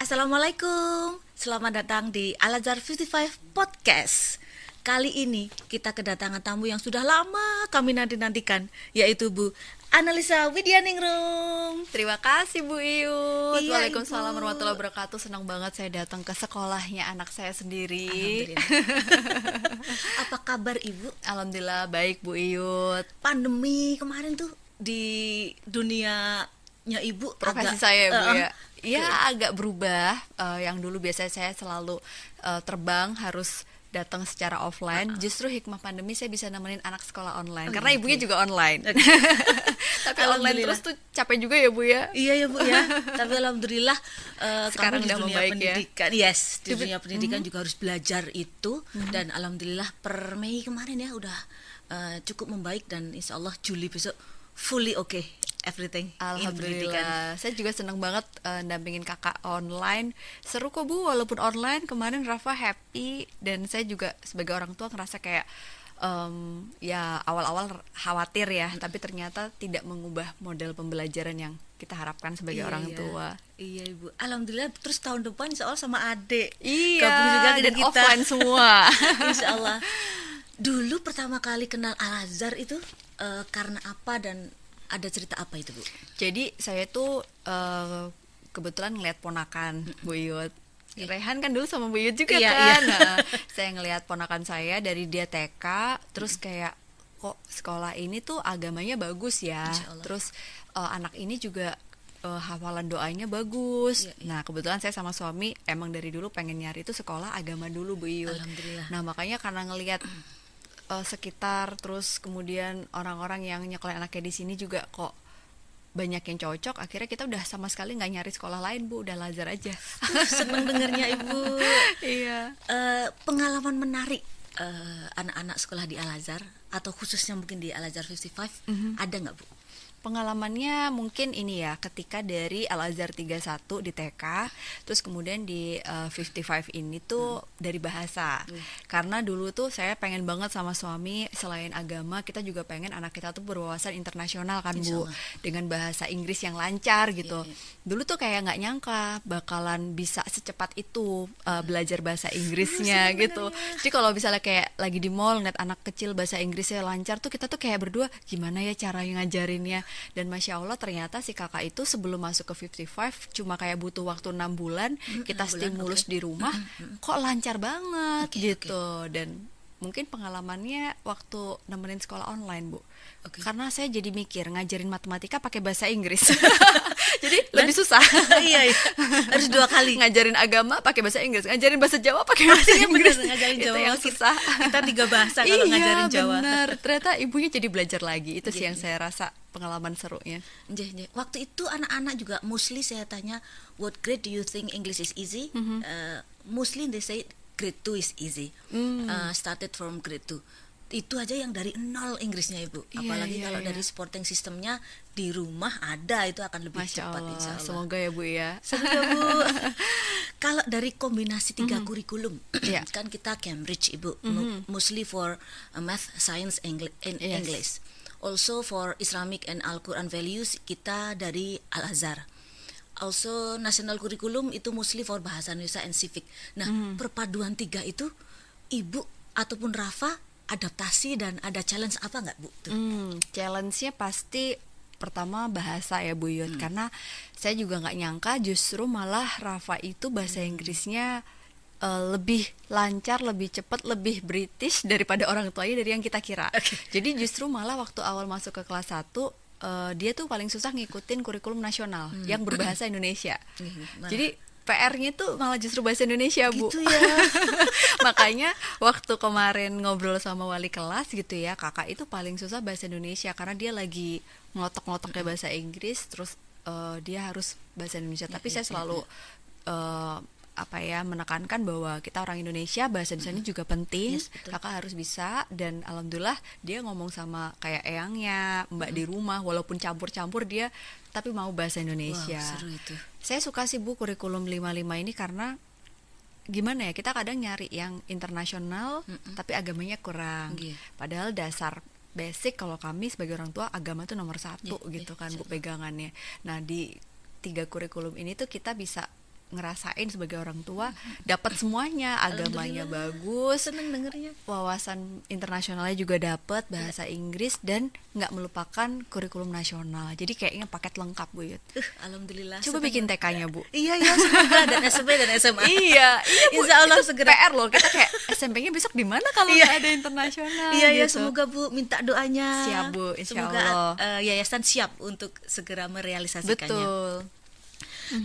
Assalamualaikum, selamat datang di Al-Azhar 55 Podcast. Kali ini kita kedatangan tamu yang sudah lama kami nanti-nantikan, yaitu Bu Annalisa Widianingrum. Terima kasih Bu Iyut. Iya, Waalaikumsalam Ibu. warahmatullahi wabarakatuh. Senang banget saya datang ke sekolahnya anak saya sendiri. Alhamdulillah. Apa kabar Ibu? Alhamdulillah baik Bu Iyut. Pandemi kemarin tuh di dunianya Ibu Profesi agak, saya Bu ya. iya. Agak berubah. Yang dulu biasanya saya selalu terbang harus datang secara offline. Justru hikmah pandemi saya bisa nemenin anak sekolah online karena iya, ibunya oke. juga online. Tapi online Alhamdulillah. terus tuh capek juga ya Bu ya. Iya ya Bu ya. Tapi alhamdulillah Sekarang kamu di udah dunia membaik ya. pendidikan, yes, di dunia pendidikan juga harus belajar itu dan alhamdulillah per Mei kemarin ya udah cukup membaik dan insya Allah Juli besok fully okay everything in pendidikan. Alhamdulillah, saya juga senang banget dampingin kakak online. Seru kok Bu, walaupun online. Kemarin Rafa happy dan saya juga sebagai orang tua ngerasa kayak ya awal-awal khawatir ya, tapi ternyata tidak mengubah model pembelajaran yang kita harapkan sebagai orang tua. Iya Ibu. Alhamdulillah terus tahun depan insya Allah sama adik. Iya, Gabung juga dengan dan kita. offline semua. Insya Allah. Dulu pertama kali kenal Al-Azhar itu karena apa dan ada cerita apa itu Bu? Jadi saya tuh kebetulan ngeliat ponakan Bu Yud. Rehan kan dulu sama Bu Yud juga Iya, kan. iya. Nah, saya ngeliat ponakan saya dari dia TK, terus kayak kok sekolah ini tuh agamanya bagus ya. Insya Allah. Terus anak ini juga hafalan doanya bagus. Iya, iya. Nah, kebetulan saya sama suami emang dari dulu pengen nyari itu sekolah agama dulu Bu Yud. Alhamdulillah. Nah, makanya karena ngelihat sekitar, terus kemudian orang-orang yang nyekolah anaknya di sini juga kok banyak yang cocok, akhirnya kita udah sama sekali nggak nyari sekolah lain Bu, udah Al-Azhar aja. Senang dengarnya Ibu. Iya. Pengalaman menarik anak-anak sekolah di Al-Azhar atau khususnya mungkin di Al-Azhar 55 ada nggak Bu? Pengalamannya mungkin ini ya, ketika dari Al-Azhar 31 di TK, terus kemudian di 55 ini tuh dari bahasa. Karena dulu tuh saya pengen banget sama suami, selain agama, kita juga pengen anak kita tuh berwawasan internasional kan Insya Bu, Allah. dengan bahasa Inggris yang lancar gitu. Iya, iya. Dulu tuh kayak nggak nyangka bakalan bisa secepat itu belajar bahasa Inggrisnya gitu. Jadi kalau misalnya kayak lagi di mall ngeliat anak kecil bahasa Inggrisnya lancar tuh, kita tuh kayak berdua gimana ya cara ngajarinnya. Dan Masya Allah ternyata si kakak itu sebelum masuk ke 55 cuma kayak butuh waktu 6 bulan, kita 6 bulan, stimulus oke. di rumah, kok lancar banget Oke, gitu. Dan mungkin pengalamannya waktu nemenin sekolah online Bu. Oke. Karena saya jadi mikir ngajarin matematika pakai bahasa Inggris. Jadi lebih susah. Iya, iya. Harus 2 kali. Ngajarin agama pakai bahasa Inggris, ngajarin bahasa Jawa pakai bahasa Iya, Inggris. bener, ngajarin Jawa Itu yang kita- susah. kita 3 bahasa kalau ngajarin Jawa. Iya benar. Ternyata ibunya jadi belajar lagi. Itu sih Iya, yang iya. saya rasa pengalaman serunya. Nggih, nggih. Waktu itu anak-anak juga mostly saya tanya, what grade do you think English is easy? Mostly they say grade 2 is easy. Started from grade 2. Itu aja yang dari 0 Inggrisnya Ibu. Iya, Apalagi iya, kalau iya. dari supporting sistemnya di rumah ada, itu akan lebih Masya cepat Allah. insya Allah. Semoga ya Bu ya. Semoga Bu. Kalau dari kombinasi 3 kurikulum, Iya. kan kita Cambridge Ibu, mostly for math, science, Yes. English. Also for Islamic and Al-Quran values kita dari Al-Azhar. Also national curriculum itu mostly for bahasa Indonesia and civic. Nah, perpaduan 3 itu Ibu ataupun Rafa adaptasi dan ada challenge apa nggak Bu? Tuh. Challenge-nya pasti pertama bahasa ya Bu Yud, karena saya juga nggak nyangka justru malah Rafa itu bahasa Inggrisnya lebih lancar, lebih cepat, lebih British daripada orang tuanya dari yang kita kira. Jadi justru malah waktu awal masuk ke kelas 1 dia tuh paling susah ngikutin kurikulum nasional yang berbahasa Indonesia. Malah. Jadi PR-nya tuh malah justru bahasa Indonesia Bu. Gitu ya. Makanya waktu kemarin ngobrol sama wali kelas gitu ya, kakak itu paling susah bahasa Indonesia karena dia lagi ngelotok-ngelotoknya bahasa Inggris, terus dia harus bahasa Indonesia. Tapi saya selalu menekankan bahwa kita orang Indonesia, bahasa Indonesia juga penting. Yes, betul. Kakak harus bisa, dan alhamdulillah dia ngomong sama kayak eyangnya, mbak di rumah, walaupun campur-campur dia tapi mau bahasa Indonesia. Wow, seru itu. Saya suka sih Bu kurikulum 55 ini karena gimana ya, kita kadang nyari yang internasional tapi agamanya kurang. Iya. Padahal dasar basic kalau kami sebagai orang tua agama tuh nomor 1 Iya, gitu iya, kan Bu insya Allah. pegangannya. Nah di 3 kurikulum ini tuh kita bisa ngerasain sebagai orang tua dapat semuanya, agamanya bagus, seneng dengernya. wawasan internasionalnya juga dapat, bahasa Inggris, dan nggak melupakan kurikulum nasional. Jadi kayaknya paket lengkap Bu Yud. Alhamdulillah. Coba bikin TK-nya Bu. Iya semoga dan SMP dan SMA. Iya Bu. Insya Allah segera. PR loh, kita kayak SMP-nya besok di mana kalau nggak ada internasional. Iya gitu. semoga Bu minta doanya. Siap Bu, insya semoga Allah. yayasan siap untuk segera merealisasikannya. Betul.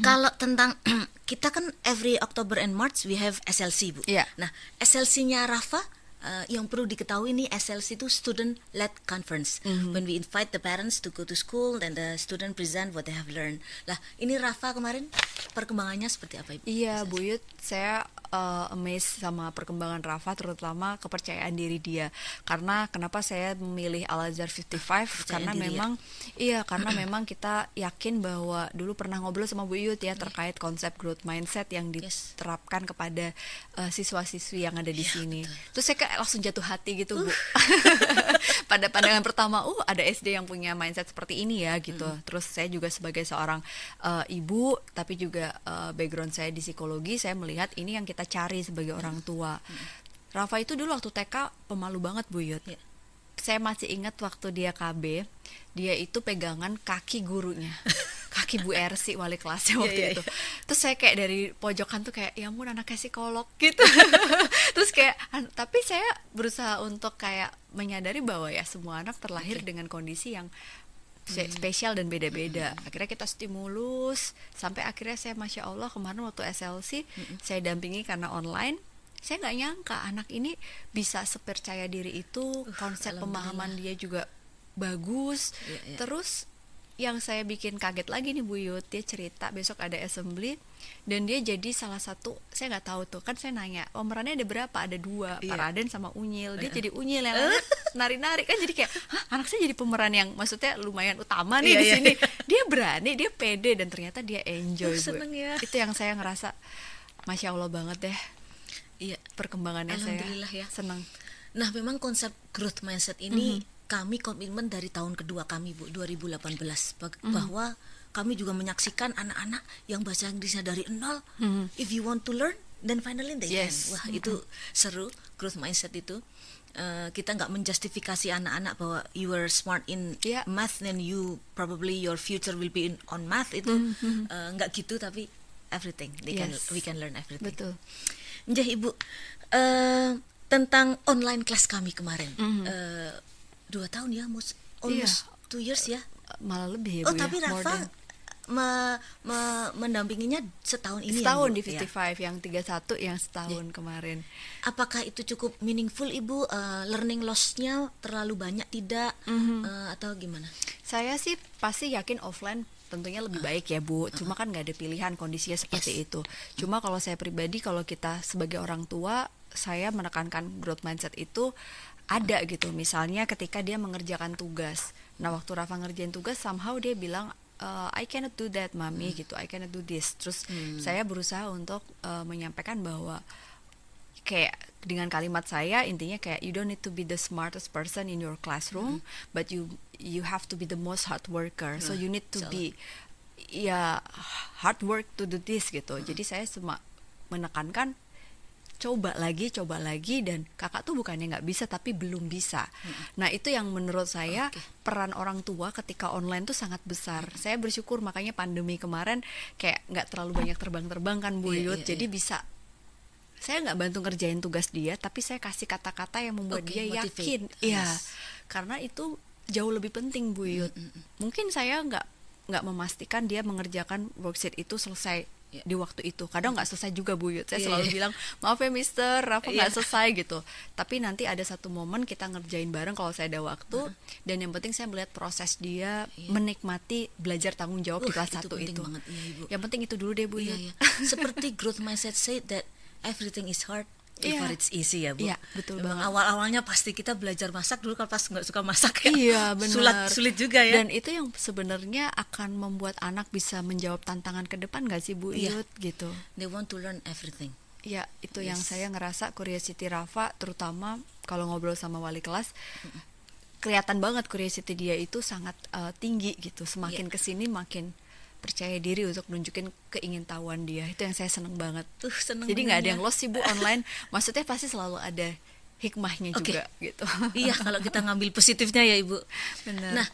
Kalau tentang kita kan every October and March we have SLC Bu. Iya. Nah SLC-nya Rafa yang perlu diketahui nih, SLC itu student led conference. When we invite the parents to go to school and the student present what they have learned. Lah ini Rafa kemarin perkembangannya seperti apa Ibu? Iya Bu Yud, saya amazed sama perkembangan Rafa, terutama kepercayaan diri dia. Karena kenapa saya memilih Al Azhar 55? Karena diri, memang karena memang kita yakin bahwa dulu pernah ngobrol sama Bu Yud ya terkait konsep growth mindset yang diterapkan kepada siswa-siswi yang ada di sini. Betul. Terus saya kayak langsung jatuh hati gitu Bu. Pada pandangan pertama, ada SD yang punya mindset seperti ini ya gitu. Terus saya juga sebagai seorang ibu, tapi juga background saya di psikologi, saya melihat ini yang kita cari sebagai orang tua. Rafa itu dulu waktu TK pemalu banget Bu Yud. Saya masih ingat waktu dia KB, dia itu pegangan kaki gurunya. Kaki Bu Ersi wali kelasnya waktu itu. Terus saya kayak dari pojokan tuh kayak ya ampun anaknya psikolog gitu. Terus kayak tapi saya berusaha untuk kayak menyadari bahwa ya semua anak terlahir dengan kondisi yang spesial dan beda-beda. Akhirnya kita stimulus sampai akhirnya saya masya Allah kemarin waktu SLC saya dampingi karena online. Saya nggak nyangka anak ini bisa sepercaya diri itu, konsep pemahaman dia juga bagus. Terus yang saya bikin kaget lagi nih Bu Yud, dia cerita besok ada assembly dan dia jadi salah satu, saya nggak tahu tuh kan, saya nanya pemerannya ada berapa, ada 2, Pak Raden sama Unyil. Dia jadi Unyil yang nari-nari kan, jadi kayak anak saya jadi pemeran yang maksudnya lumayan utama nih di sini. Dia berani, dia pede, dan ternyata dia enjoy Bu. Itu yang saya ngerasa masya Allah banget deh. Iya, perkembangannya Alhamdulillah saya senang. Nah, memang konsep growth mindset ini kami komitmen dari tahun kedua kami Bu, 2018 bahwa kami juga menyaksikan anak-anak yang bahasa Inggrisnya dari nol. If you want to learn, then finally they can. Wah, itu seru growth mindset itu. Kita nggak menjustifikasi anak-anak bahwa you are smart in math then you probably your future will be on math, itu nggak gitu, tapi everything we can learn everything. Betul. Njah Ibu, tentang online class kami kemarin, 2 tahun ya, almost 2 years ya, malah lebih ya Bu. Tapi Rafa mendampinginya setahun ini. Setahun ya, di 55 yang 31 yang setahun kemarin. Apakah itu cukup meaningful Ibu? Learning loss-nya terlalu banyak tidak? Atau gimana? Saya sih pasti yakin offline tentunya lebih baik ya Bu. Cuma kan nggak ada pilihan, kondisinya seperti itu. Cuma kalau saya pribadi, kalau kita sebagai orang tua, saya menekankan growth mindset itu ada gitu. Misalnya ketika dia mengerjakan tugas. Nah waktu Rafa ngerjain tugas, somehow dia bilang I cannot do that mami gitu, I cannot do this. Terus saya berusaha untuk menyampaikan bahwa kayak dengan kalimat saya intinya kayak you don't need to be the smartest person in your classroom, but you have to be the most hard worker. So you need to be hard work to do this gitu. Jadi saya cuma menekankan coba lagi, dan kakak tuh bukannya nggak bisa tapi belum bisa. Nah itu yang menurut saya peran orang tua ketika online tuh sangat besar. Saya bersyukur makanya pandemi kemarin kayak nggak terlalu banyak terbang-terbang kan Bu Yud. Jadi bisa saya nggak bantu ngerjain tugas dia, tapi saya kasih kata-kata yang membuat dia yakin. Iya, karena itu jauh lebih penting Bu Yud. Mungkin saya nggak memastikan dia mengerjakan worksheet itu selesai di waktu itu. Kadang nggak selesai juga Bu Yud. Saya selalu bilang maaf ya Mister, Rafa nggak selesai gitu. Tapi nanti ada satu momen kita ngerjain bareng kalau saya ada waktu. Dan yang penting saya melihat proses dia menikmati belajar tanggung jawab di kelas 1 itu. Banget, Ibu. Yang penting itu dulu deh Bu Yud. Seperti growth mindset say that everything is hard before it's easy ya Bu. Iya, betul banget. Awal-awalnya pasti kita belajar masak dulu, kalau pas nggak suka masak ya. Iya, benar. Sulit juga ya. Dan itu yang sebenarnya akan membuat anak bisa menjawab tantangan ke depan nggak sih Bu Yud gitu. They want to learn everything. Ya, itu yang saya ngerasa curiosity Rafa, terutama kalau ngobrol sama wali kelas, kelihatan banget curiosity dia itu sangat tinggi gitu. Semakin kesini makin percaya diri untuk nunjukin keingintahuan dia. Itu yang saya seneng banget. Seneng Jadi nggak ada dengarnya. yang lost sih Bu online. Maksudnya pasti selalu ada hikmahnya Oke. juga gitu. Iya, kalau kita ngambil positifnya ya Ibu. Benar. Nah,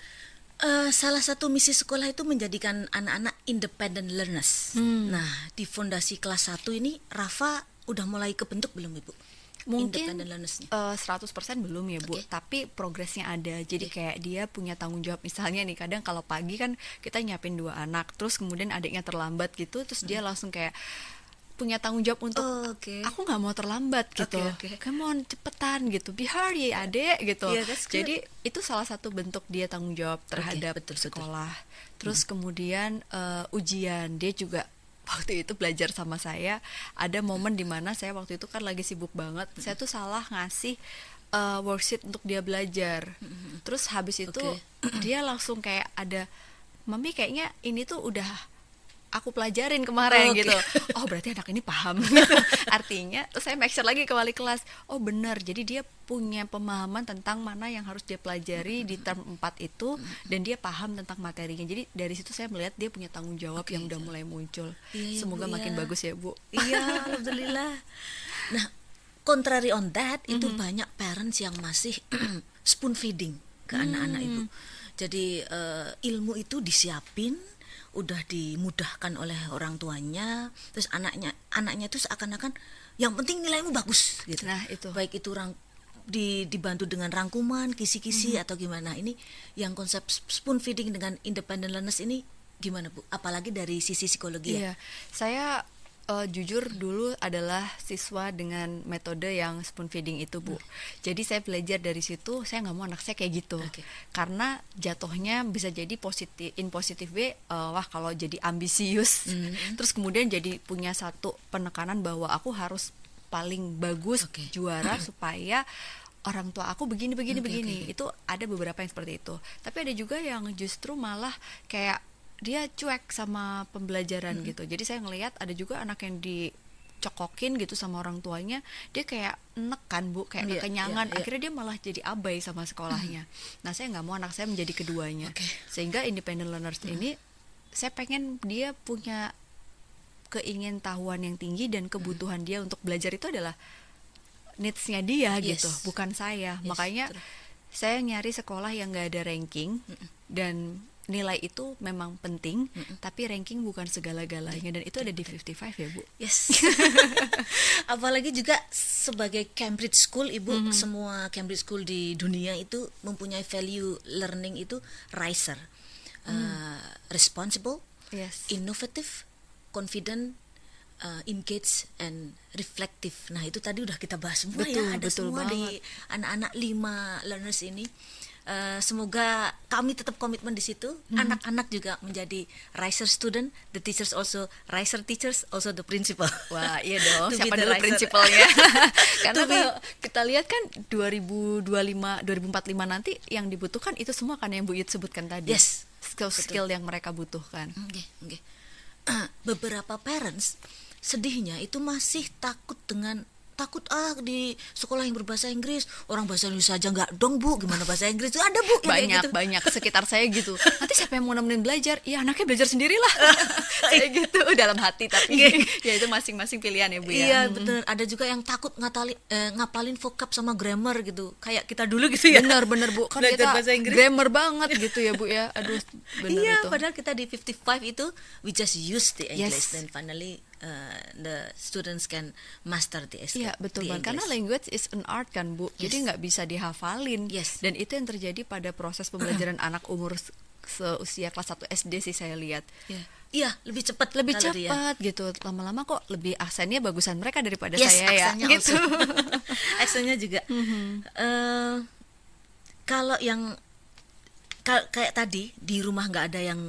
salah satu misi sekolah itu menjadikan anak-anak independent learners. Nah, di fondasi kelas 1 ini Rafa udah mulai kebentuk belum Ibu? Mungkin Independent learnersnya. 100% belum ya Bu, Oke. tapi progresnya ada. Jadi kayak dia punya tanggung jawab. Misalnya nih kadang kalau pagi kan kita nyiapin 2 anak, terus kemudian adiknya terlambat gitu, terus dia langsung kayak punya tanggung jawab untuk Oke. aku nggak mau terlambat gitu. Oke. Come on, cepetan gitu. Be hurry adek gitu. Yeah, that's good. Jadi itu salah satu bentuk dia tanggung jawab terhadap betul. sekolah. Terus kemudian ujian, dia juga waktu itu belajar sama saya. Ada momen dimana saya waktu itu kan lagi sibuk banget. Saya tuh salah ngasih worksheet untuk dia belajar. Terus habis itu Oke. dia langsung kayak ada, Mami kayaknya ini tuh udah aku pelajarin kemarin Oke. gitu. Oh berarti anak ini paham gitu. Artinya terus saya make sure lagi ke wali kelas. Oh benar, jadi dia punya pemahaman tentang mana yang harus dia pelajari di term 4 itu, dan dia paham tentang materinya. Jadi dari situ saya melihat dia punya tanggung jawab yang udah mulai muncul. Iya, Semoga Bu, makin ya. bagus ya Bu. Iya, alhamdulillah. Nah, contrary on that, itu banyak parents yang masih spoon feeding ke anak-anak Ibu. Jadi ilmu itu disiapin, udah dimudahkan oleh orang tuanya, terus anaknya itu seakan-akan yang penting nilaimu bagus gitu. Nah, itu. Baik itu dibantu dengan rangkuman, kisi-kisi atau gimana. Ini yang konsep spoon feeding dengan independent learners ini gimana Bu? Apalagi dari sisi psikologi ya. Iya, saya jujur dulu adalah siswa dengan metode yang spoon feeding itu Bu. Jadi saya belajar dari situ, saya nggak mau anak saya kayak gitu. Oke. Karena jatuhnya bisa jadi in positive way, wah kalau jadi ambisius, terus kemudian jadi punya satu penekanan bahwa aku harus paling bagus, Oke. juara supaya orang tua aku begini Oke. Itu ada beberapa yang seperti itu. Tapi ada juga yang justru malah kayak dia cuek sama pembelajaran gitu. Jadi saya ngelihat ada juga anak yang dicokokin gitu sama orang tuanya, dia kayak nekan Bu, kayak Iya, kekenyangan. iya. Akhirnya dia malah jadi abai sama sekolahnya. Nah saya nggak mau anak saya menjadi keduanya. Oke. Sehingga independent learners ini saya pengen dia punya keingintahuan yang tinggi, dan kebutuhan dia untuk belajar itu adalah needs-nya dia Yes. gitu, bukan saya. Yes, Makanya true. saya nyari sekolah yang gak ada ranking, dan nilai itu memang penting, tapi ranking bukan segala-galanya, dan itu ada di 55 ya Bu. Yes. Apalagi juga sebagai Cambridge School, Ibu, semua Cambridge School di dunia itu mempunyai value learning itu riser, responsible, Yes. innovative, confident, engaged, and reflective. Nah itu tadi udah kita bahas semua Betul, ya, ada betul semua banget. di anak-anak 5 learners ini. Semoga kami tetap komitmen di situ. Anak-anak juga menjadi riser student, the teachers also riser teachers, also the principal. Wah iya dong, To be siapa the dulu riser. prinsipalnya? Karena To be- kalau kita lihat kan 2025, 2045 nanti yang dibutuhkan itu semua kan yang Bu Yud sebutkan tadi. Yes, Skill-skill yang mereka butuhkan. Oke. Beberapa parents sedihnya itu masih takut di sekolah yang berbahasa Inggris, orang bahasa Indonesia aja nggak dong Bu, gimana bahasa Inggris itu ada Bu yang kayak gitu. Banyak sekitar saya gitu. Nanti siapa yang mau nemenin belajar? Ya anaknya belajar sendirilah. Saya gitu dalam hati, tapi ya itu masing-masing pilihan ya Bu ya. Iya bener, ada juga yang takut ngapalin vocab sama grammar gitu, kayak kita dulu gitu ya. Bener Bu, kan Belajar kita bahasa Inggris. grammar banget gitu ya Bu ya. Aduh, bener Iya, itu. padahal kita di 55 itu we just use the English, Yes. then finally the students can master the Iya betul the banget, karena English. language is an art kan Bu, jadi Yes. nggak bisa dihafalin. Yes. Dan itu yang terjadi pada proses pembelajaran anak umur seusia kelas 1 SD sih saya lihat. Iya, lebih cepat Lebih kalau dia. cepat gitu, lama-lama kok lebih aksennya bagusan mereka daripada Yes, saya ya. aksennya Gitu. also. Aksennya juga. Kalau yang kayak tadi di rumah nggak ada yang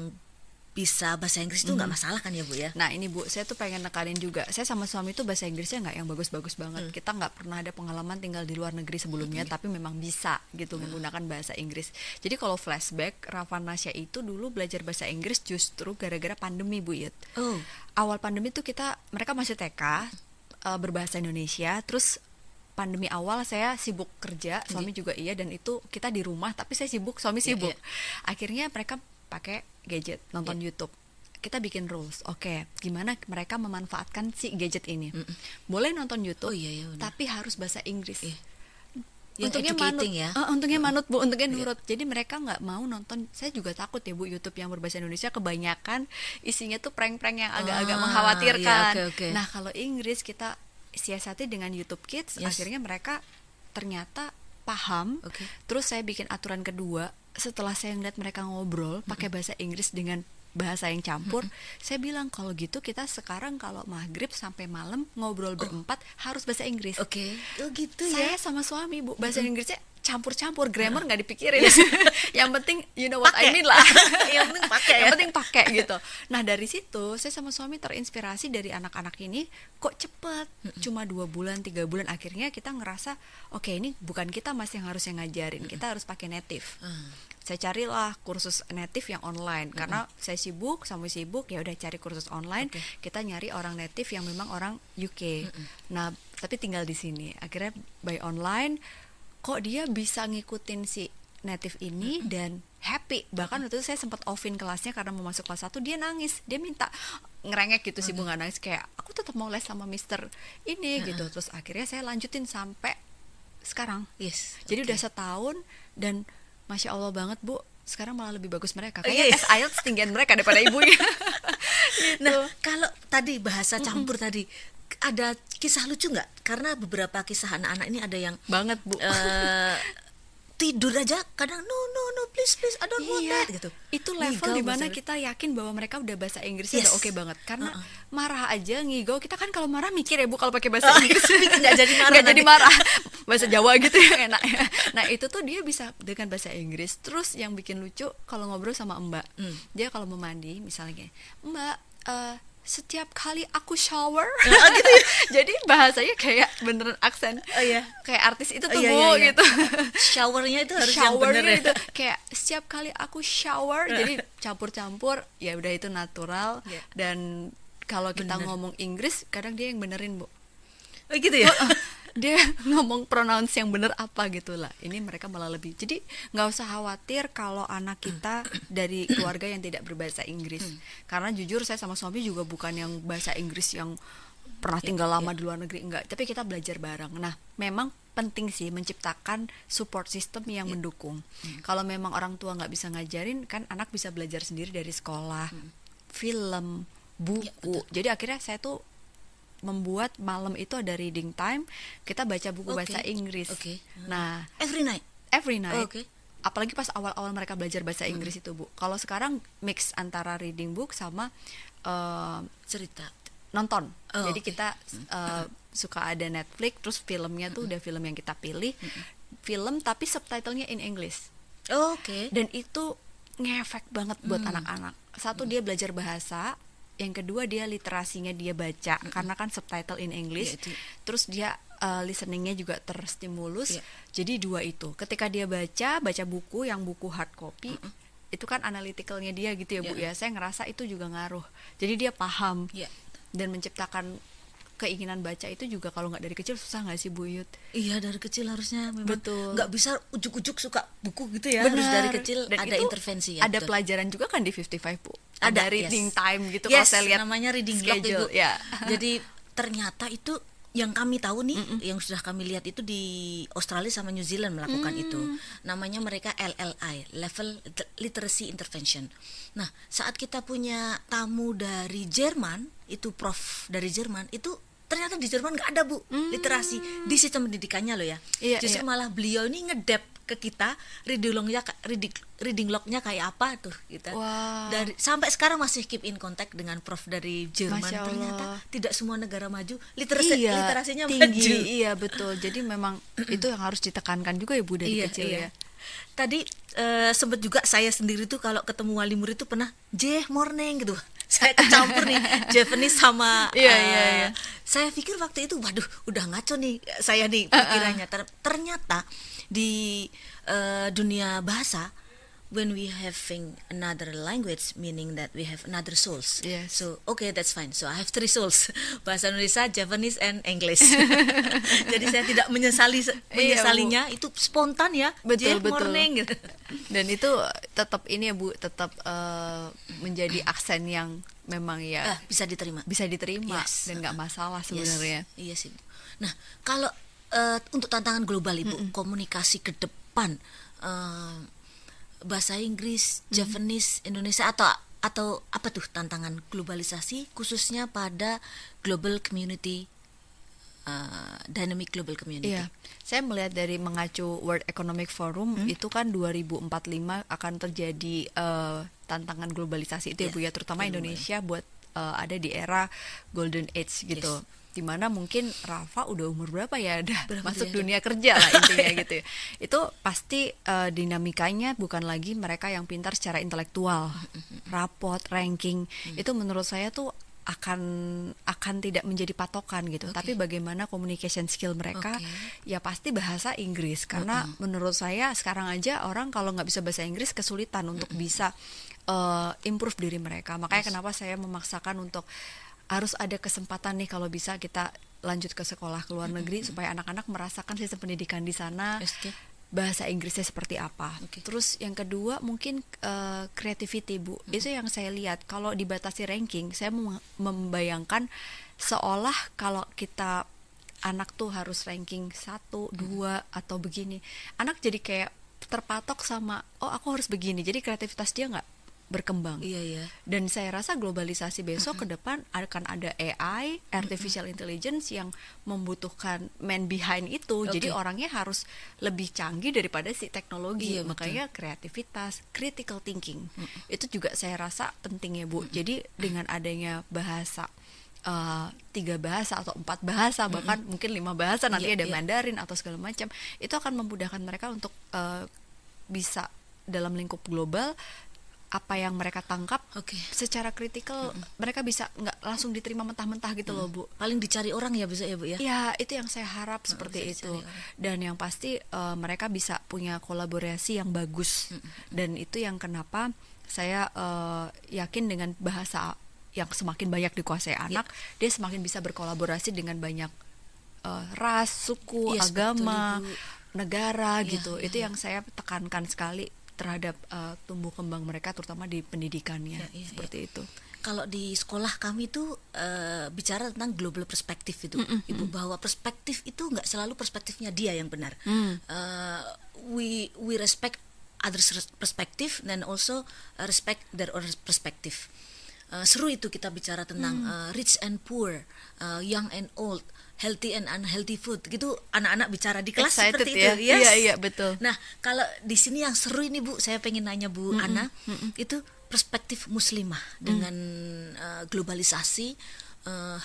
bisa bahasa Inggris itu nggak masalah kan ya Bu ya? Nah ini Bu, saya tuh pengen nekanin juga. Saya sama suami tuh bahasa Inggrisnya nggak yang bagus-bagus banget. Kita nggak pernah ada pengalaman tinggal di luar negeri sebelumnya, tapi memang bisa gitu menggunakan bahasa Inggris. Jadi kalau flashback, Rafa Nasya itu dulu belajar bahasa Inggris justru gara-gara pandemi Bu Yud. Oh, Awal pandemi tuh mereka masih TK, berbahasa Indonesia, terus pandemi awal saya sibuk kerja, suami juga iya, dan itu kita di rumah tapi saya sibuk, suami Iya, sibuk. iya. Akhirnya mereka pakai gadget, nonton YouTube. kita bikin rules. Oke, gimana mereka memanfaatkan si gadget ini? Boleh nonton YouTube, iya, benar. tapi harus bahasa Inggris. Yang Untungnya manut, educating ya. untungnya manut Bu, untungnya nurut. Jadi mereka nggak mau nonton. Saya juga takut ya Bu, YouTube yang berbahasa Indonesia kebanyakan isinya tuh prank-prank yang agak-agak mengkhawatirkan. Iya, okay. Nah kalau Inggris kita siasati dengan YouTube Kids, akhirnya mereka ternyata paham. Terus saya bikin aturan kedua, setelah saya ngeliat mereka ngobrol pakai bahasa Inggris dengan bahasa yang campur, saya bilang kalau gitu kita sekarang kalau maghrib sampai malam ngobrol berempat harus bahasa Inggris. Oh gitu ya. Saya sama suami Bu, bahasa Inggrisnya campur-campur, grammar nggak dipikirin. Yang penting you know what I mean lah. Yang penting pakai ya. Yang penting pakai gitu. Nah dari situ saya sama suami terinspirasi dari anak-anak ini, kok cepet, cuma 2 bulan 3 bulan, akhirnya kita ngerasa oke, ini bukan kita masih yang harus yang ngajarin, kita harus pakai native. Saya carilah kursus native yang online karena saya sibuk, suami sibuk, ya udah cari kursus online. Kita nyari orang native yang memang orang UK. Nah tapi tinggal di sini, akhirnya by online kok dia bisa ngikutin si native ini dan happy. Bahkan waktu itu saya sempat offin kelasnya karena mau masuk kelas 1, dia nangis, dia minta ngerengek gitu sih Bu, nggak nangis, kayak aku tetap mau les sama mister ini gitu. Terus akhirnya saya lanjutin sampai sekarang. Jadi udah setahun dan Masya Allah banget Bu, sekarang malah lebih bagus mereka. Kayaknya IELTS tinggian mereka daripada ibunya. Gitu. Nah, kalau tadi bahasa campur tadi, ada kisah lucu nggak? Karena beberapa kisah anak-anak ini ada yang banget Bu. Tidur aja kadang no please I don't want that gitu. Itu level dimana kita yakin bahwa mereka udah bahasa Inggrisnya udah oke banget. Karena marah aja ngigau, kita kan kalau marah mikir ya Bu, kalau pakai bahasa Inggris nggak jadi marah, bahasa Jawa gitu ya enak ya. Nah itu tuh dia bisa dengan bahasa Inggris. Terus yang bikin lucu kalau ngobrol sama Mbak, dia kalau mau mandi misalnya kayak, Mbak setiap kali aku shower gitu ya? Jadi bahasanya kayak beneran aksen kayak artis itu tuh Bu gitu. Showernya itu harus yang bener ya gitu. Kayak setiap kali aku shower jadi campur-campur, ya udah itu natural. Dan kalau kita ngomong Inggris kadang dia yang benerin Bu. Gitu ya. Dia ngomong pronounce yang bener apa gitu lah. Ini mereka malah lebih. Jadi nggak usah khawatir kalau anak kita dari keluarga yang tidak berbahasa Inggris. Karena jujur saya sama suami juga bukan yang bahasa Inggris yang pernah tinggal lama di luar negeri, enggak. Tapi kita belajar bareng. Nah, memang penting sih menciptakan support system yang mendukung. Kalau memang orang tua nggak bisa ngajarin, kan anak bisa belajar sendiri dari sekolah, film, buku. Jadi akhirnya saya tuh membuat malam itu ada reading time, kita baca buku bahasa Inggris. Nah, every night. Apalagi pas awal-awal mereka belajar bahasa Inggris itu Bu. Kalau sekarang mix antara reading book sama cerita, nonton. Jadi kita suka ada Netflix, terus filmnya tuh udah film yang kita pilih, film tapi subtitlenya in English. Dan itu ngefek banget buat anak-anak. Satu, dia belajar bahasa. Yang kedua dia literasinya dia baca karena kan subtitle in English. Terus dia listeningnya juga terstimulus. Jadi 2 itu. Ketika dia baca buku yang buku hard copy, itu kan analyticalnya dia gitu ya Bu ya. Saya ngerasa itu juga ngaruh. Jadi dia paham dan menciptakan keinginan baca itu juga kalau nggak dari kecil susah nggak sih Bu Yud? Iya, dari kecil harusnya memang. Betul. Nggak bisa ujuk-ujuk suka buku gitu ya. Bener. Harus dari kecil. Dan ada intervensi ya. Ada pelajaran juga kan di 55 Bu. Ada reading time gitu. Kalau saya lihat namanya reading log itu. Jadi ternyata itu yang kami tahu nih, yang sudah kami lihat itu di Australia sama New Zealand melakukan itu. Namanya mereka LLI, Level Literacy Intervention. Nah, saat kita punya tamu dari Jerman, itu prof dari Jerman, itu ternyata di Jerman nggak ada Bu literasi di sistem pendidikannya loh ya. Justru malah beliau ini ngedep ke kita reading lognya kayak apa tuh kita. Dari sampai sekarang masih keep in contact dengan prof dari Jerman. Ternyata tidak semua negara maju literasinya tinggi. Maju. Iya betul. Jadi memang itu yang harus ditekankan juga ya Bu dari kecil ya. Tadi sempat juga saya sendiri tuh kalau ketemu wali murid tuh pernah morning gitu. Saya kecampur nih Japanese sama saya pikir waktu itu waduh udah ngaco nih saya nih pikirannya. Ternyata di dunia bahasa when we having another language, meaning that we have another souls. Yes. So okay, that's fine. So I have 3 souls, bahasa Indonesia, Japanese, and English. Jadi saya tidak menyesalinya, itu spontan ya. Betul, Good betul. morning. Dan itu tetap ini ya Bu, tetap menjadi aksen yang memang ya Bisa diterima. bisa diterima Yes. dan nggak masalah sebenarnya. Yes, iya sih, Bu. Nah, kalau untuk tantangan global Ibu, komunikasi ke depan, bahasa Inggris, Japanese, Indonesia, atau apa tuh tantangan globalisasi khususnya pada global community, dynamic global community. Iya, saya melihat dari mengacu World Economic Forum itu kan 2045 akan terjadi tantangan globalisasi itu ya Bu ya, terutama Indonesia buat ada di era Golden Age gitu. Dimana mungkin Rafa udah umur berapa ya, udah masuk dunia kerja lah intinya gitu ya. Itu pasti dinamikanya bukan lagi mereka yang pintar secara intelektual, rapot, ranking, itu menurut saya tuh akan tidak menjadi patokan gitu. Tapi bagaimana communication skill mereka, ya pasti bahasa Inggris, karena menurut saya sekarang aja orang kalau nggak bisa bahasa Inggris kesulitan untuk bisa improve diri mereka. Makanya kenapa saya memaksakan untuk harus ada kesempatan nih kalau bisa kita lanjut ke sekolah ke luar negeri supaya anak-anak merasakan sistem pendidikan di sana, bahasa Inggrisnya seperti apa. Terus yang kedua mungkin creativity Bu. Itu yang saya lihat kalau dibatasi ranking, saya membayangkan seolah kalau kita anak tuh harus ranking 1, 2 atau begini, anak jadi kayak terpatok sama aku harus begini, jadi kreativitas dia nggak berkembang. Iya. Dan saya rasa globalisasi besok ke depan akan ada AI, artificial intelligence yang membutuhkan man behind itu. Jadi orangnya harus lebih canggih daripada si teknologi. Makanya kreativitas, critical thinking itu juga saya rasa penting ya Bu. Jadi dengan adanya bahasa 3 bahasa atau 4 bahasa, bahkan mungkin 5 bahasa, nanti ada Mandarin atau segala macam, itu akan memudahkan mereka untuk bisa dalam lingkup global apa yang mereka tangkap secara kritikal, mereka bisa nggak langsung diterima mentah-mentah gitu loh Bu. Paling dicari orang ya bisa ya Bu ya. Ya itu yang saya harap seperti itu. Dan yang pasti mereka bisa punya kolaborasi yang bagus. Dan itu yang kenapa saya yakin dengan bahasa yang semakin banyak dikuasai anak, dia semakin bisa berkolaborasi dengan banyak ras, suku, agama, negara gitu. Itu yang saya tekankan sekali terhadap tumbuh kembang mereka, terutama di pendidikannya, seperti itu. Kalau di sekolah kami tuh bicara tentang global perspektif itu, Ibu, bahwa perspektif itu nggak selalu perspektifnya dia yang benar. We respect others' perspective dan also respect their own perspective. Seru itu kita bicara tentang rich and poor, young and old, healthy and unhealthy food, gitu anak-anak bicara di kelas. Excited seperti ya? itu. Iya betul. Nah kalau di sini yang seru ini Bu, saya pengen nanya Bu Ana, itu perspektif muslimah dengan globalisasi.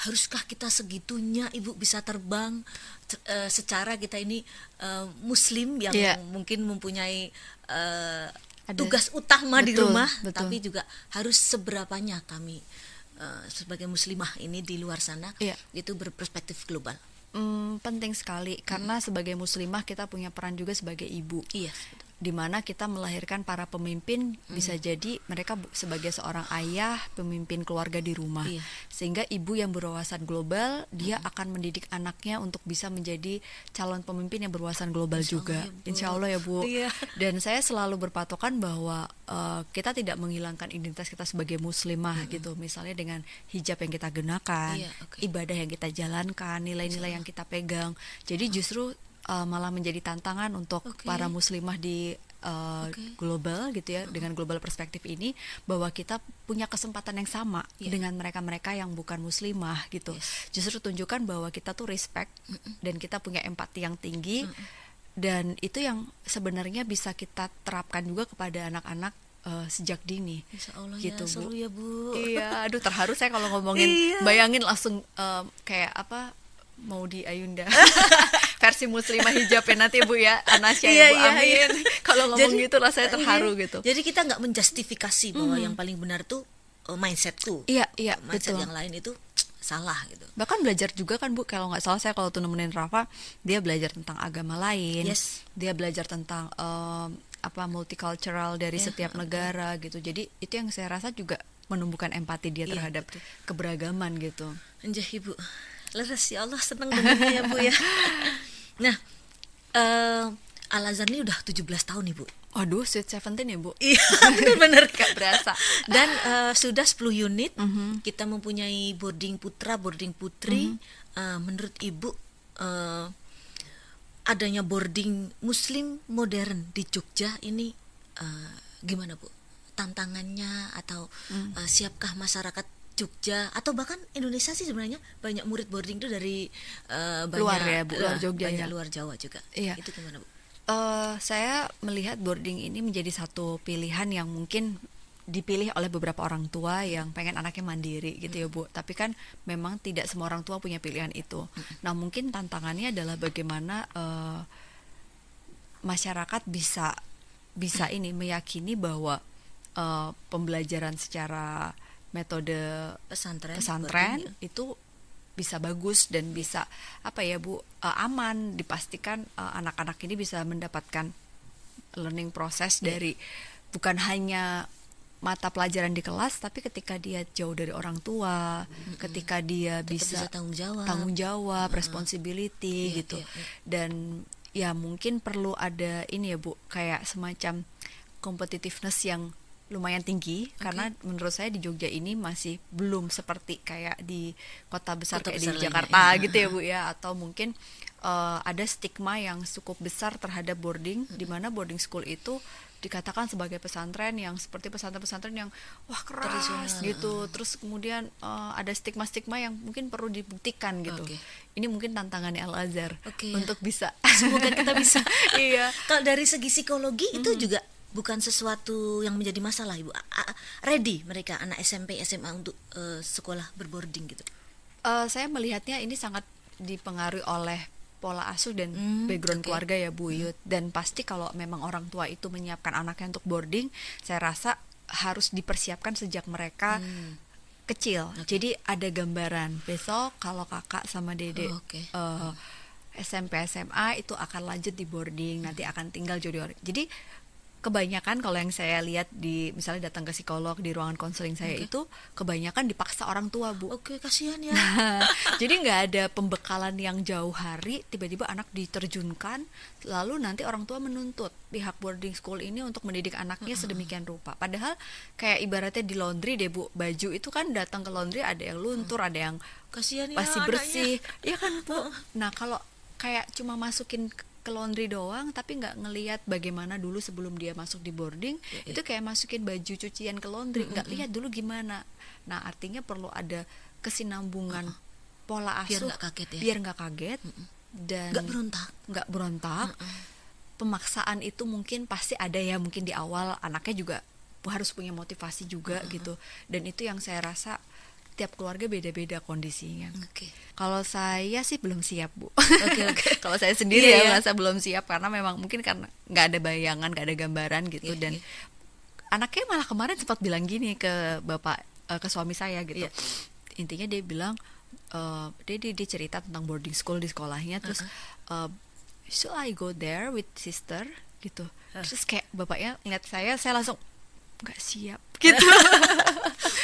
Haruskah kita segitunya Ibu bisa terbang secara kita ini muslim yang mungkin mempunyai tugas utama di rumah, tapi juga harus seberapanya kami sebagai muslimah ini di luar sana itu berperspektif global. Penting sekali karena sebagai muslimah kita punya peran juga sebagai ibu. Di mana kita melahirkan para pemimpin, bisa jadi mereka sebagai seorang ayah, pemimpin keluarga di rumah. Sehingga ibu yang berwawasan global, dia akan mendidik anaknya untuk bisa menjadi calon pemimpin yang berwawasan global juga. Insya Allah ya Bu. Dan saya selalu berpatokan bahwa kita tidak menghilangkan identitas kita sebagai muslimah gitu. Misalnya dengan hijab yang kita gunakan, ibadah yang kita jalankan, nilai-nilai yang kita pegang. Jadi justru malah menjadi tantangan untuk para muslimah di global gitu ya, dengan global perspektif ini, bahwa kita punya kesempatan yang sama dengan mereka-mereka yang bukan muslimah gitu. Justru tunjukkan bahwa kita tuh respect dan kita punya empati yang tinggi, dan itu yang sebenarnya bisa kita terapkan juga kepada anak-anak sejak dini. Insya Allah gitu, ya, seru ya Bu. Iya, aduh terharu saya kalau ngomongin. Bayangin langsung kayak apa, mau di Ayunda versi muslimah hijabnya nanti Bu ya, Anasya ya Bu, amin. Kalau ngomong gitu rasanya terharu gitu. Jadi kita nggak menjustifikasi bahwa yang paling benar tuh mindsetku. Iya mindset betul. Yang lain itu salah gitu. Bahkan belajar juga kan Bu, kalau nggak salah saya kalau tuh nemenin Rafa, dia belajar tentang agama lain, Yes. dia belajar tentang multicultural dari setiap negara gitu. Jadi itu yang saya rasa juga menumbuhkan empati dia terhadap keberagaman gitu. Anjay Ibu, leres ya Allah, senang dengarnya ya Bu ya. Nah, Al-Azhar ini udah 17 tahun Ibu. Waduh, Sweet 17 ya Bu? Iya, benar-benar Gak berasa. Dan sudah 10 unit, kita mempunyai boarding putra, boarding putri. Menurut Ibu, adanya boarding Muslim modern di Jogja ini gimana Bu? Tantangannya atau siapkah masyarakat Jogja atau bahkan Indonesia sih sebenarnya banyak murid boarding itu dari Luar banyak ya, Bu, luar Jogja banyak ya. luar Jawa juga. Iya. Itu gimana Bu? Saya melihat boarding ini menjadi satu pilihan yang mungkin dipilih oleh beberapa orang tua yang pengen anaknya mandiri gitu ya Bu. Tapi kan memang tidak semua orang tua punya pilihan itu. Nah mungkin tantangannya adalah bagaimana masyarakat bisa ini meyakini bahwa pembelajaran secara metode pesantren boarding, ya. itu bisa bagus dan bisa apa ya Bu, aman, dipastikan anak-anak ini bisa mendapatkan learning proses dari bukan hanya mata pelajaran di kelas, tapi ketika dia jauh dari orang tua, ketika dia bisa tanggung jawab, responsibility gitu. Dan ya mungkin perlu ada ini ya Bu, kayak semacam competitiveness yang lumayan tinggi, karena menurut saya di Jogja ini masih belum seperti kayak di kota besar kayak di Jakarta gitu ya Bu ya, atau mungkin ada stigma yang cukup besar terhadap boarding, di mana boarding school itu dikatakan sebagai pesantren yang seperti pesantren-pesantren yang wah keras gitu. Terus kemudian ada stigma-stigma yang mungkin perlu dibuktikan gitu. Ini mungkin tantangannya Al-Azhar untuk bisa. Semoga kita bisa. Iya. Kalau dari segi psikologi itu juga bukan sesuatu yang menjadi masalah Ibu. Ready mereka anak SMP, SMA untuk sekolah berboarding gitu. Saya melihatnya ini sangat dipengaruhi oleh pola asuh dan background keluarga ya Bu Yud. Dan pasti kalau memang orang tua itu menyiapkan anaknya untuk boarding, saya rasa harus dipersiapkan sejak mereka kecil. Jadi ada gambaran besok kalau kakak sama Dede SMP SMA itu akan lanjut di boarding, nanti akan tinggal jadi orang. Jadi kebanyakan kalau yang saya lihat di misalnya datang ke psikolog di ruangan konseling saya itu kebanyakan dipaksa orang tua Bu. Kasihan ya. Jadi nggak ada pembekalan yang jauh hari, tiba-tiba anak diterjunkan, lalu nanti orang tua menuntut pihak boarding school ini untuk mendidik anaknya sedemikian rupa. Padahal kayak ibaratnya di laundry deh Bu, baju itu kan datang ke laundry ada yang luntur, ada yang kasihan ya masih bersih, ya kan Bu. Nah kalau kayak cuma masukin ke laundry doang tapi nggak ngelihat bagaimana dulu sebelum dia masuk di boarding, itu kayak masukin baju cucian ke laundry, nggak lihat dulu gimana. Nah artinya perlu ada kesinambungan pola asuh biar nggak kaget dan nggak berontak. Pemaksaan itu mungkin pasti ada ya, mungkin di awal anaknya juga harus punya motivasi juga gitu, dan itu yang saya rasa tiap keluarga beda-beda kondisinya. Kalau saya sih belum siap Bu. Kalau saya sendiri merasa belum siap karena memang mungkin karena nggak ada bayangan, nggak ada gambaran gitu. Dan anaknya malah kemarin sempat bilang gini ke bapak, ke suami saya gitu. Intinya dia bilang, dia cerita tentang boarding school di sekolahnya, terus should I go there with sister gitu. Terus kayak bapaknya ngeliat saya langsung nggak siap gitu.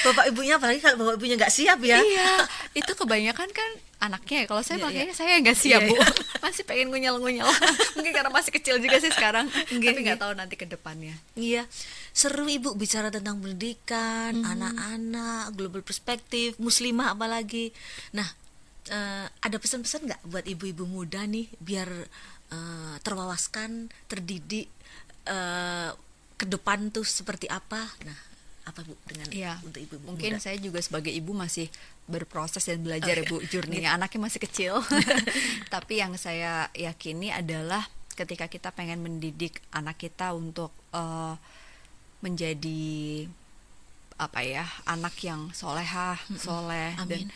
Bapak ibunya, apalagi kalau bapak ibunya nggak siap ya. Iya, itu kebanyakan kan anaknya. Kalau saya makanya saya nggak siap Bu. Masih pengen ngunyel-ngunyel. Mungkin karena masih kecil juga sih sekarang. Tapi nggak tahu nanti ke depannya. Iya, seru Ibu bicara tentang pendidikan, anak-anak, global perspektif, muslimah apalagi. Nah, ada pesan-pesan nggak buat ibu-ibu muda nih biar terwawaskan, terdidik ke depan tuh seperti apa? Nah, apa Bu dengan untuk ibu mungkin muda? Saya juga sebagai ibu masih berproses dan belajar ya Bu, journey-nya anaknya masih kecil. Tapi yang saya yakini adalah ketika kita pengen mendidik anak kita untuk menjadi apa ya, anak yang soleh dan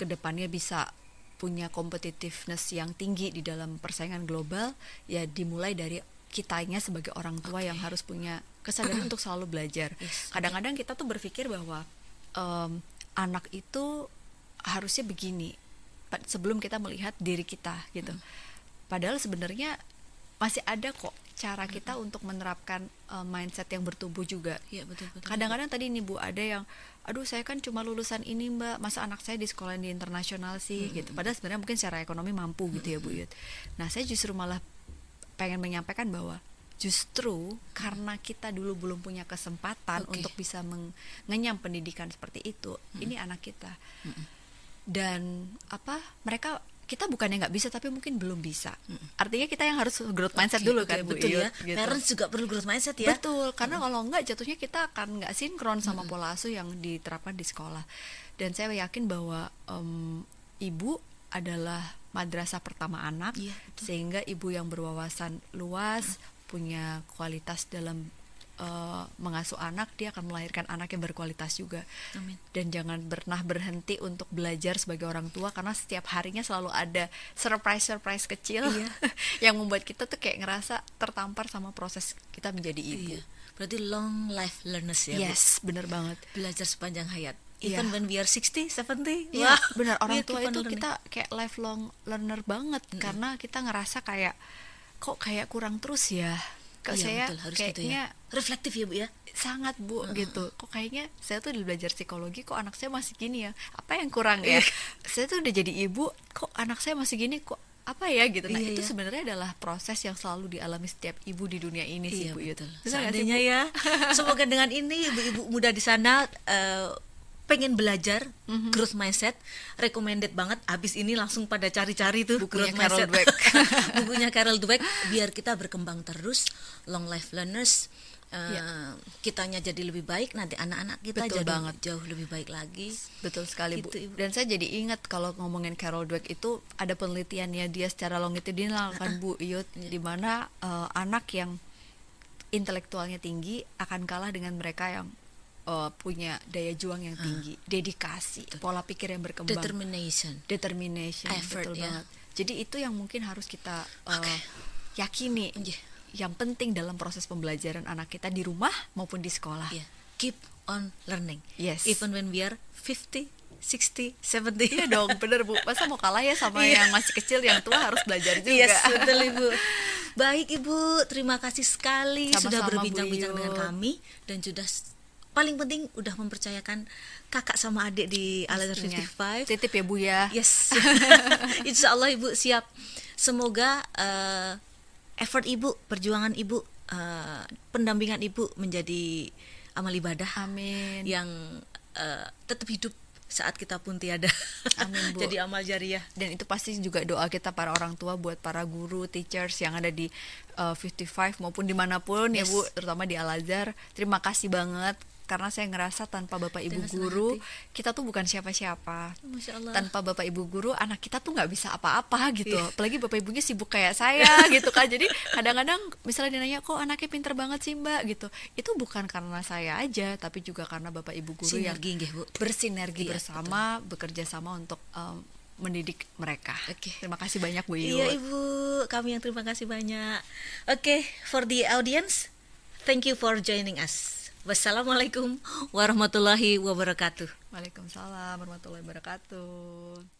kedepannya bisa punya competitiveness yang tinggi di dalam persaingan global, ya dimulai dari kitanya sebagai orang tua yang harus punya kesadaran untuk selalu belajar. Kadang-kadang kita tuh berpikir bahwa anak itu harusnya begini sebelum kita melihat diri kita gitu. Padahal sebenarnya masih ada kok cara kita untuk menerapkan mindset yang bertumbuh juga. Iya, betul. Kadang-kadang tadi nih Bu, ada yang aduh saya kan cuma lulusan ini Mbak, masa anak saya di sekolah di internasional sih gitu. Padahal sebenarnya mungkin secara ekonomi mampu gitu ya Bu Yud. Nah, saya justru malah pengen menyampaikan bahwa justru karena kita dulu belum punya kesempatan untuk bisa mengenyam pendidikan seperti itu, ini anak kita. Dan mereka kita bukannya nggak bisa tapi mungkin belum bisa. Artinya kita yang harus growth mindset dulu kan Bu. Betul Iyut, ya. gitu. Parents juga perlu growth mindset ya. Betul, karena kalau enggak jatuhnya kita akan nggak sinkron sama pola asuh yang diterapkan di sekolah. Dan saya yakin bahwa ibu adalah madrasah pertama anak, sehingga ibu yang berwawasan luas, punya kualitas dalam mengasuh anak, dia akan melahirkan anak yang berkualitas juga. Amin. Dan jangan pernah berhenti untuk belajar sebagai orang tua, karena setiap harinya selalu ada surprise kecil yang membuat kita tuh kayak ngerasa tertampar sama proses kita menjadi ibu. Berarti long life learners ya. Yes, bener banget. Belajar sepanjang hayat. Even when we are 60, 70. Iya, benar. Orang tua itu kita kayak lifelong learner banget, karena kita ngerasa kayak kok kayak kurang terus ya. Kok saya betul, harus kayaknya gitu ya. Reflektif ya Bu ya. Sangat Bu gitu. Kok kayaknya saya tuh belajar psikologi kok anak saya masih gini ya. Apa yang kurang ya? Saya tuh udah jadi ibu, kok anak saya masih gini, kok apa ya gitu. Nah, itu sebenarnya adalah proses yang selalu dialami setiap ibu di dunia ini sih Bu. Betul. Seandainya ya. Semoga dengan ini ibu-ibu muda di sana pengen belajar growth mindset, recommended banget. Abis ini langsung pada cari-cari tuh bukunya growth Carol mindset. Dweck. Bukunya Carol Dweck, biar kita berkembang terus, long life learners. Kitanya jadi lebih baik, nanti anak-anak kita jadi jauh lebih baik lagi. Betul sekali gitu, Bu. Ibu. Dan saya jadi ingat kalau ngomongin Carol Dweck itu ada penelitiannya dia secara longitudinal kan Bu Iyut, di mana anak yang intelektualnya tinggi akan kalah dengan mereka yang punya daya juang yang tinggi, dedikasi, pola pikir yang berkembang, determination, effort, betul banget. Jadi itu yang mungkin harus kita yakini, yang penting dalam proses pembelajaran anak kita di rumah maupun di sekolah. Keep on learning. Yes. Even when we are 50, 60, 70. Iya dong, bener Bu. Masa mau kalah ya sama yang masih kecil, yang tua harus belajar juga. Yes, betul Ibu. Baik Ibu, terima kasih sekali sama-sama, sudah berbincang-bincang dengan kami, dan sudah paling penting udah mempercayakan kakak sama adik di Al-Azhar 55. Titip ya Bu ya. Yes. Insya Allah Ibu siap. Semoga effort Ibu, perjuangan Ibu, pendampingan Ibu menjadi amal ibadah. Amin. Yang tetap hidup saat kita pun tiada. Amin Bu. Jadi amal jariah. Dan itu pasti juga doa kita para orang tua buat para guru, teachers yang ada di 55 maupun dimanapun ya Bu, terutama di Al-Azhar. Terima kasih banget, karena saya ngerasa tanpa Bapak Ibu guru kita tuh bukan siapa-siapa. Masya Allah. Tanpa Bapak Ibu guru anak kita tuh nggak bisa apa-apa gitu. Apalagi Bapak Ibunya sibuk kayak saya gitu kan. Jadi kadang-kadang misalnya dia nanya, kok anaknya pinter banget sih Mbak gitu. Itu bukan karena saya aja, tapi juga karena Bapak Ibu guru yang bersinergi bersama, bekerja sama untuk mendidik mereka. Terima kasih banyak Bu Iyut. Iya Ibu, kami yang terima kasih banyak. For the audience, thank you for joining us. Wassalamualaikum warahmatullahi wabarakatuh. Waalaikumsalam warahmatullahi wabarakatuh.